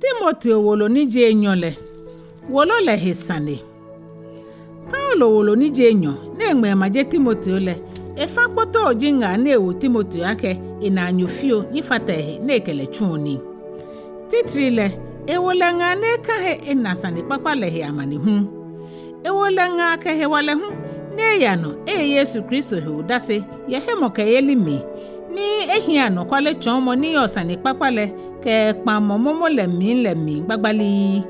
Timoteo Wolo nije Enyɔ le. Wolo le he Sane. Paulo Wolo nije Enyɔ na-enwe maje Timoteo le. Efa kpoto ojinga na-ewu Timoteo ake ina anyofio nifatahe na-ekele chuoni. Titri le ewole nga na-eka he ina Sane papa le he amani hu. Ewole nga ke he wale hu na-eyano Yesu Kristo he udase ye he moke yeli mi. Ni ehiano kwale chomo ni yo Sane papa le ke kpamo momo le mi gbagbali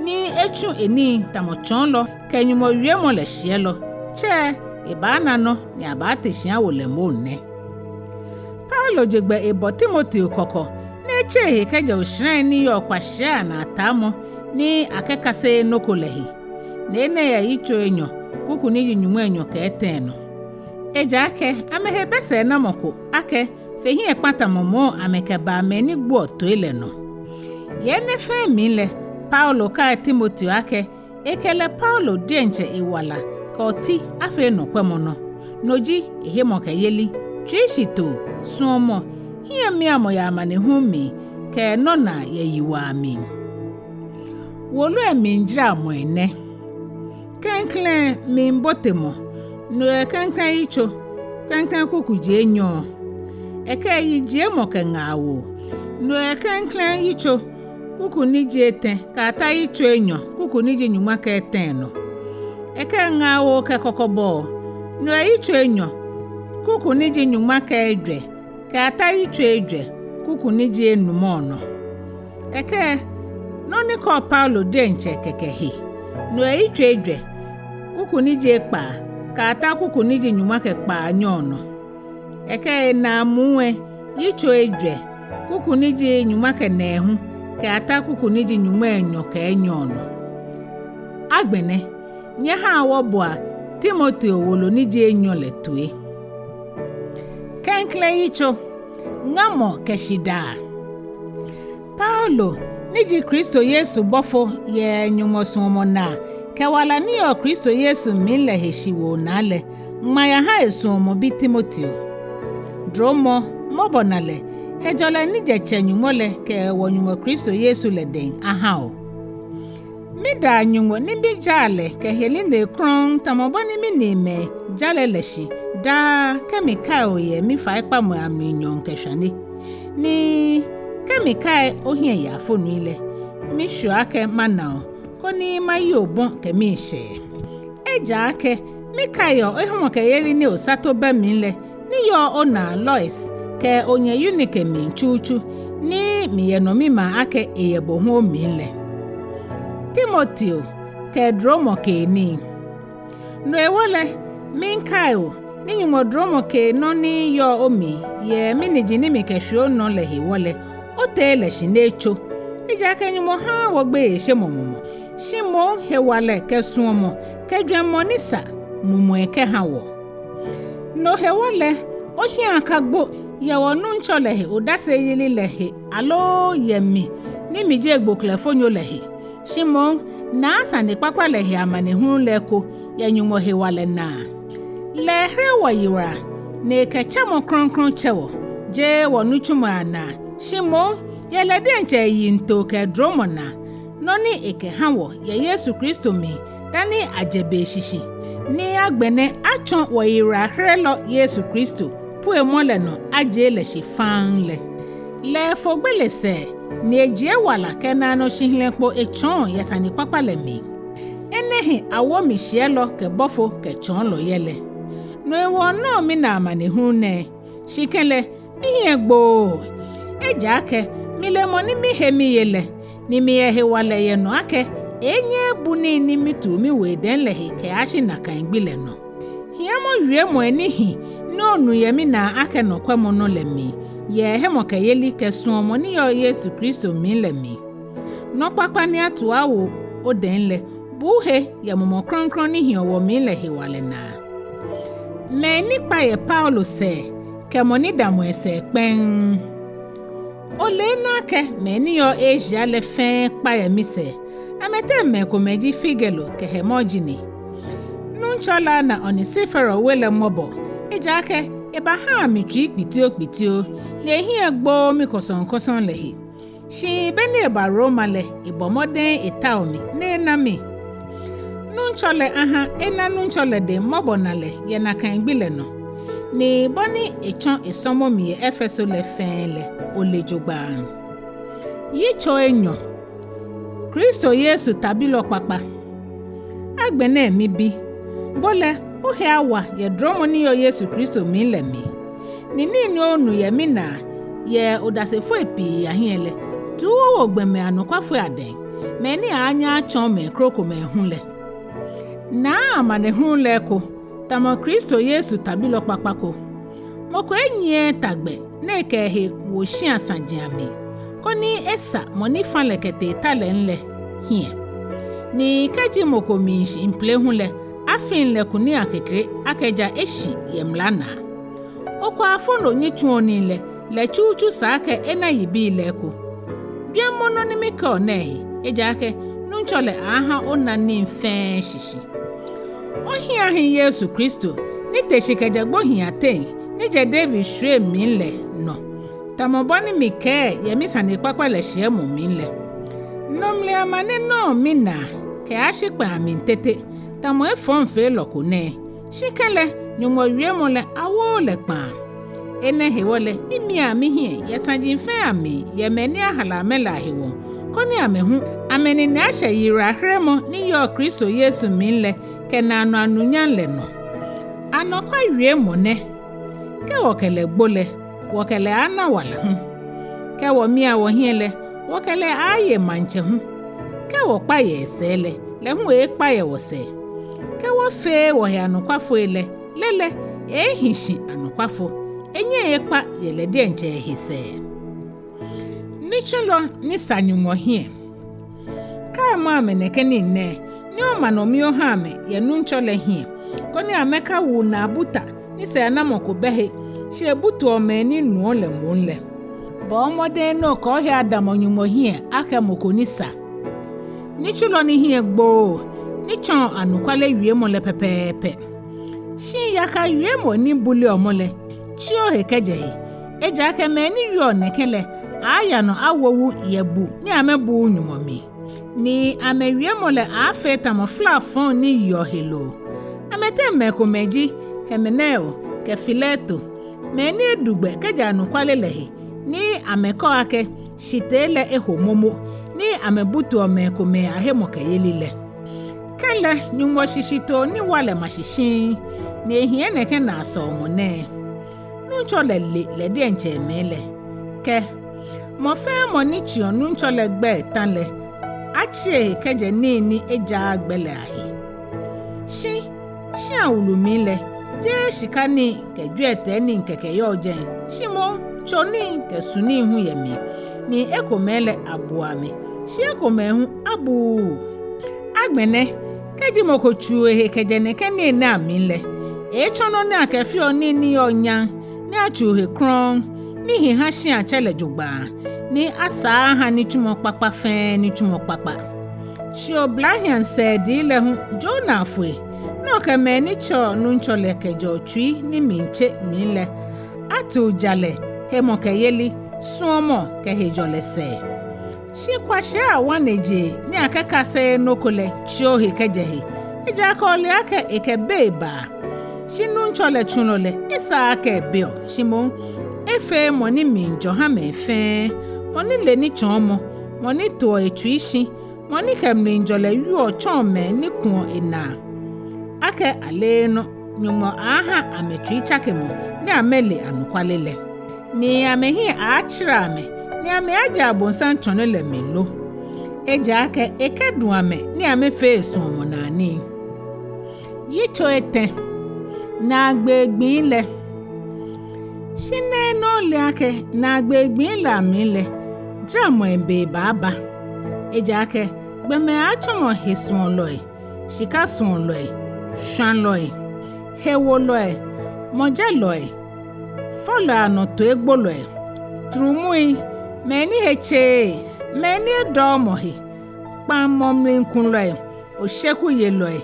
ni echu eni tamo chonlo ke nyumo wiemo le shielo che ibana no ni abate shia wole monne. Paulo jegbe ebo Timoteo koko na eche ke je oshren ni yo kwashia na atamo ni akekase nokolehi nene ya Yitso Enyɔ kuku ni nyumo Enyɔ ke eteno eja ake amehe bese na moko ake fehi ekpata momo amekeba meni gbo to ile no ye ne fe mi le Paulo ka Timoteo ake ekele Paulo dienche iwala ka oti afe no kwemono noji ihe mo ka yeli twishito suomo hie mi amo ya amane hu mi ke no na ye yiwa mi Wolo emi njira mo ene Klɛŋklɛŋ mi mbotemo no Klɛŋklɛŋ Yitso Klɛŋklɛŋ kuku je Enyɔ eke yi je mo ke ngawo no Klɛŋklɛŋ Yitso kuku ni je Etɛ ka ta Yitso Enyɔ kuku ni je nyuma ke Etɛ no eke ngawo ke kokobo no Yitso Enyɔ kuku ni je nyuma ke Ejwɛ ka ta Yitso Ejwɛ kuku ni je enumo no eke no ni ko Paulo denche kekehi no Yitso Ejwɛ kuku ni je kpa ka ta kuku ni je nyuma ke kpa nyono eke na muwe Yitso Ejwɛ kuku ni je nyuma ke nehu ka ta kuku ni je nyuma Enyɔ ke nyono agbene nye ha wo boa Timoteo Wolo ni je Enyɔ le toe Klɛŋklɛŋ Yitso ngamo keshida Paulo ni je Kristo Yesu bofo ye nyumo sumo na kewala ni o Kristo Yesu mile heshiwo nale maya ha esumo bi Timoteo dromo mobonale hejole ni je chenyumo le ke wonyumo Kristo Yesu le den ahao mida nyumo ni bi jale ke heline kron tamobani mi nime jale leshi da kemikal ye mi fa ipa mo aminyon kehwane ni kemikal ohie ya fonu ile mi shu ake manao koni mayi obon ke mi she eja ake mikayo ehmo ke yeli ni osato be mi le ni yo ona Lois ke onye unique mi chuchu ni mi ye no mi ma ake eyebo ho mi le Timoteo ke dromo ke ni no ewole minkayo ni nyumo dromo ke no ni yo omi ye miniji ni mi ke sho no le hewole o te le shinecho ija ke nyumo ha wo gbe se momomo shimo hewale ke suomo ke dwemo nisa mumu eke ha wo no hewale ohi akagbo ye wonu ncholehe odase yili lehe alo yemi ni mi je gboklefonyo lehe shimo na Sane papa lehe amane hu leko ye nyumo hewale na lehe wayira ne ke chamo kronkron chewo je wonu chuma na shimo ye le denche yinto ke dromo na noni eke hawo ye Yesu Kristo mi dani ajebe shishi ni agbene achon wayira hrelo Yesu Kristo pu emole no aje le shifanle le fogbele se ni eje wala kena no shihlenpo echon ye Sane papa le mi enehi awo mi shielo ke bofo ke chon lo yele no ewo no mi na amane hu ne shikele mi egbo eja ke mi le mo ni mi he mi yele ni mi ehe wale ye no ake enye buni ni mitu mi we den lehe ke ashi na kan gbile no hiamo wie mo enihi no nu ye mi na ake no kwemo no le mi ye he mo ke yeli ke suomo ni yo Yesu Kristo mi le mi no papa ni atu awo o den le buhe ye mo kronkron ni hi owo mi le he wale na me ni pa ye Paulo se ke mo ni damu ese pen ole na ke me ni yo Asia le fen pa ye mi se amete me ko meji figelo ke hemojini nunchola na onisifero wele mobo eja ke eba ha mi twi pitio le hi egbo mi koson lehi Shi beni baroma le ibomoden itaomi ne nami. Nunchole aha ena nunchole de mobonale yena kan gbile no. Ni boni echon isomo mi efeso le fenle olejogba. Yitso Enyɔ. Kristo Yesu tabilo papa. Agbene mi bi. Bole uhe awa ye dromo ni yo Yesu Kristo mi le mi. Nini onu ye mi na ye odasefo epi ahiele. Tuwo ogbeme anokwafo aden. Meni anya achon me kroko me hunle. Na amane hunle ko. Tamo Kristo Yesu tabilo papa ko. Moko enye tagbe nekehe wo shi asanjiami. Koni esa moni fanle kete talenle hie. Ni kaji moko minshi imple hunle afin le kuni akekre akeja eshi yemlana. Oko afono nyichuoni le chuchu sake ena yibi leko. Bia mono ni mika onehi ejake nunchole aha onani mfen shishi. Ohi ahi Yesu Kristo ni teshikeja gbohi ate ni je David shre minle no. Tamoboni mike yemisane kwakwa le shiemu minle. Nomle amane no mina ke ashikpa amintete tamo efonfe lokune. Shikele nyumo wiemo le awo le pa. Ene hewole mimi amihie yesanji mfe ami yemeni ahalamela hewo. Koni amehu ameni ni ashe yira hremo ni yo Kristo Yesu minle ke na anu anunyan le no. Anokwa wiemo ne. Ke wokele gbole. Wakele ana wala ke wo mia wo hiele wakele aye manche ke wo paye esele le hu e paye wo se ke wo fe wo ya nokwafo ele lele ehishi anokwafo enye ekpa yele de nche hise nichilo ni sanyumo hie ka ma meneke ni ne ni o manomio ha me ye nunchole hie koni ameka wu na buta ni se anamoko behe she butu omeni nuo le monle. Ba omode no ko he adamonyumo hie aka mokonisa. Ni chulo ni hie gbo. Ni chon anukwale wiemo le pepepe. Shi yaka wiemo ni buli omole. Chio hekeje he. Eja ake meni yo nekele. Aya no awowu yebu ni amebu nyumomi. Ni ame wiemo le afeta mo flafon ni yo helo. Amete meko meji hemeneo ke fileto. Meni edugbe keja anukwale lehi ni ameko ake shitele ehomomo ni amebutu omeko me ahemoke yelile. Kele nyungo shishito ni wale mashishin ni ehiene ke na aso omone. Nunchole le di enche mele. Ke mofe monichio nunchole gbe tanle achie keje ni eja agbele ahi. Shi awulumile. Je shikani ke Ejwɛ Etɛ ni nkeke yo jen. Shimo choni ke suni hu yemi. Ni ekomele abuame. Shi ekomehu abu. Agbene keji moko chuhe kejene kene na minle. E chono na kefio ni onya. Ni achuhe kron. Ni hi hashi achele jugba. Ni asa ha ni chumo papa fen ni chumo papa. Shi oblahian sedi le hu Jona Ahwoi. No ke meni cho nunchole kejo chui ni minche mile. Atu jale hemo ke yeli suomo ke hejole se. Shi kwa sha waneje ni akaka se nokole chio he kejehe. Eja kole ake eke beba. Shi nunchole chunole isa ake bio. Shimo efe moni minjo ha mefe. Moni leni chomo. Moni to echuishi. Moni ke minjole yuo chome ni kuo ina. Ake aleno nyumo aha ametwi chakemo ni amele anukwalele ni amehi achirame ni ame aja abonsan chonele melo eja ake ekeduame ni amefe esuomonani Yitso Etɛ na agbegbin le shine no le ake na agbegbin la mile dramo ebe baba eja ake gbeme achomo hesuon loe shika suon loe shan loe hewo loe moja loe folo anoto egbo loe trumui meni heche meni edomohi pamomri nkun loe osheku ye loe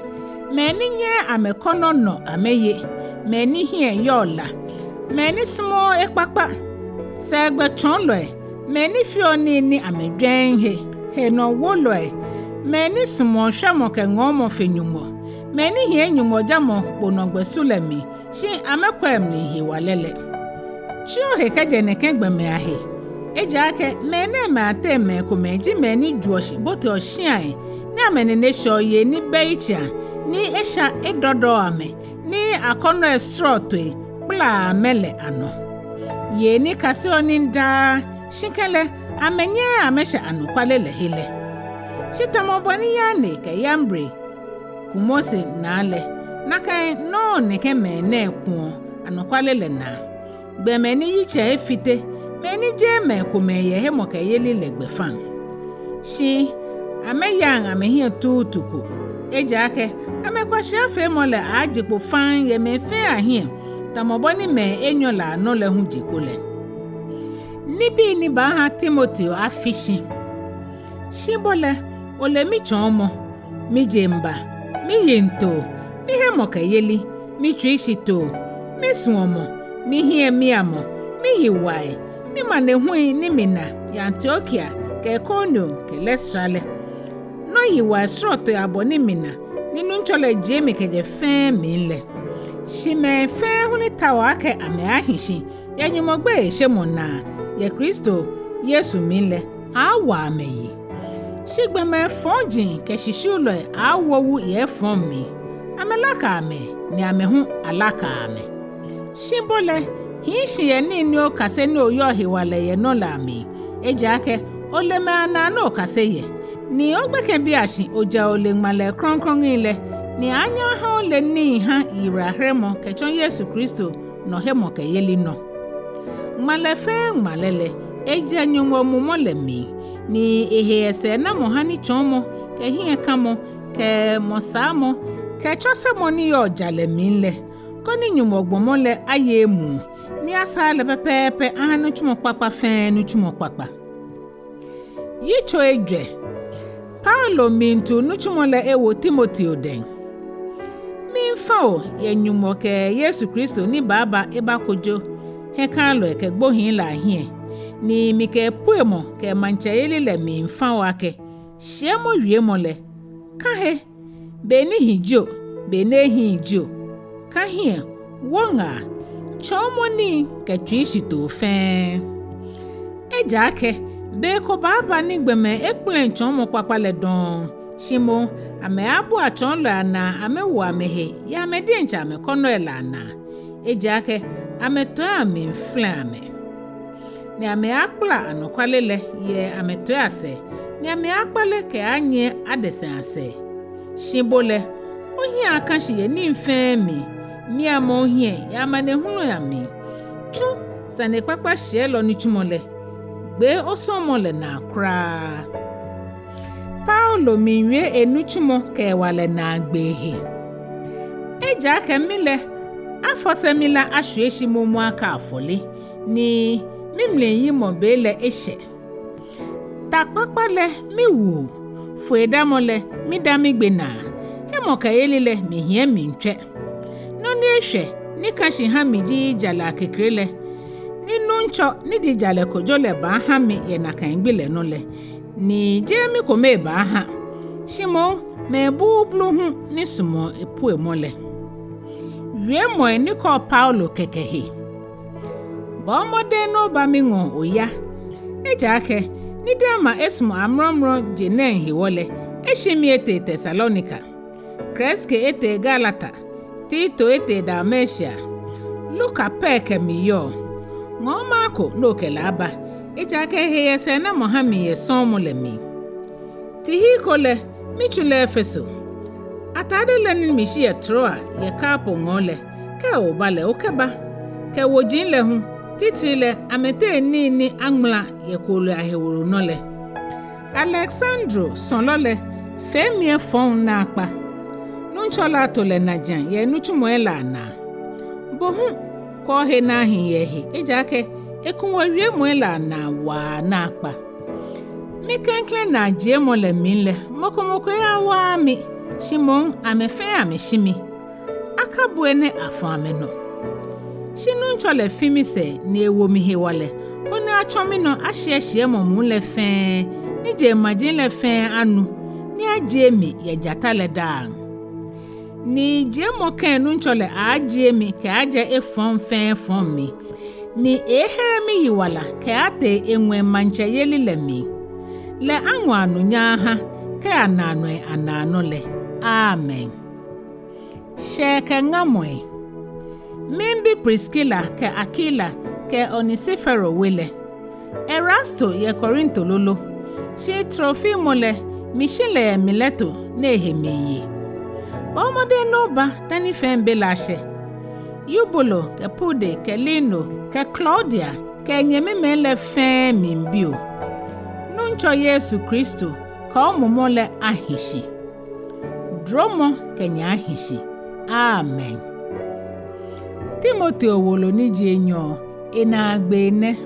meni nye amekono no ameye meni hie yola meni smo ekpakpa segbe chon loe meni fioni ni amedwen he no wolo meni sumo hwemo ke ngomo fenyumo meni hie nyumo jamo bonogbesulemi shin amekwem ni hiwalele chio he kajene kegbeme ahe ejake mene mate me komeji meni juoshi bote oshian ni amenene shoye ni beicha ni esha edodo ame ni akono esrotwe bla mele ano ye ni kase oninda shinkele amenye amesha anukwalele hile shitamoboni yane ke yambre kumose nale nakai no neke mene kuo anukwalele na gbemeni yiche efite meni je me kumeye he moke yeli legbefan shi ameyan amehie tutuku ejake amekwa shafe mole ajipo fan ye mefe ahie tamoboni me Enyɔ la no le hu jipole nibi ni ba ha Timoteo afishi shibole ole mi chomo mi jemba mi yento mi he moke yeli mi twishito mi suomo mi hie mi amo mi yiwai mi manehui ni mina ya Antiochia ke Iconium ke Lystrale no yiwa sroto aboni mina ninu nchole jemi ke je fe minle shime fe huni tawa ke ame ahishi ya nyumogbe shemona ya Kristo Yesu minle awa ameyi shigbeme fonjin ke shishulo awowu ye fonmi amelaka ame ni amehu alaka ame shibole hishi ye nini o kase ni oyo hiwale ye no lami ejake oleme ana no kase ye ni ogbeke bi ashi oja ole ngmale kronkron ile ni anya ha ole ni ha irahremo kechon Yesu Kristo no hemo ke yeli no ngmale fe ngmalele eja nyungo mumole mi ni ehese na mohani chomo ke hie kamo ke mosamo ke chose moni yo jale minle koni nyumogbomole ayemu ni asale pepepe anu chumo papa fe nu chumo papa Yitso Ejwɛ Paulo mintu nuchumole ewo Timoteo den minfao ye nyumo ke Yesu Kristo ni baba ebakojo he kalo ke gbohin la hie ni mike puemo ke manchayeli le minfao ake shemo wiemole kahe beni hijo bene hijo kahie wonga chomoni ke twishito fe ejake beko baba ni gbeme ekplen chomo papale don shimo ame abu achon la na ame wo amehe ya ame di ncha ame kono elana ejake ame to ame flame ni ame akpla anokwalele ye ame to ase ni ame akpale ke anye adesen ase shibole ohi akashi ye ni mfemi mi amo hie ya mane hunu ya mi chu Sane papa shelo ni chumole gbe osomole na kra Paulo minwe enuchumo ke wale na gbehe eja ke mile afosemila ahweshi mumu aka afole ni mimle yimo bele eshe takpakpale miwu fuedamole midami gbena emoka yelile mihie mintwe no ni ehwe ni kashi ha miji jala kekrele ninu ncho ni di jale kojole ba ha mi ye na kan gbele no le ni jemi ko me ba ha shimo me bublu hu ni sumo epu emole wie mo ni ko Paulo kekehe ba mode no ba mi ngo oya ejake ni dema esmo amromro jenen hiwole eshimi ete Thessalonica Kreske ete Galata Tito ete Dalmatia Luka peke miyo ngomako no kelaba ejake heyese na mohami ye somole mi tihikole michule Efeso atadele ni mishi ye Troa ye kapo ngole ke obale okeba ke wojinle hu titrile amete ni angmla ye kolu aheworo nole Alexandro sonlole femie fon na akpa nunchola tole na jan ye nuchumoela na bohu ko he na hiyehe ejake ekunwa wie moela na wa na akpa mi Klɛŋklɛŋ na je mole minle mokomoko ya wa mi shimon amefe ameshimi akabuene afame no shinu nchole fimi se ni ewo mi hewale Kone achomi no ahye momu le fe ni je majin le fe anu ni aje mi ye jata le da ni je mo kan nu nchole aje mi ke aje efon fe fon mi ni ehere mi yiwala ke ate enwe manche yeli le mi le anwa anu nya ha ke anano le amen sheke ngamoy Mimbi Priscilla ke Aquila ke Onisifero wele. Erasto ye Korinto lolo. She Trofimo le Michele Mileto nehemeye. Bomode noba dani fembe lashe. Yubolo ke Pude ke Lino ke Claudia ke nyememe le fe mimbio. Nuncho Yesu Kristo ka omumo le ahishi. Dromo ke nya ahishi. Amen. Timothy Wolo ni Enyɔ ina agbe ne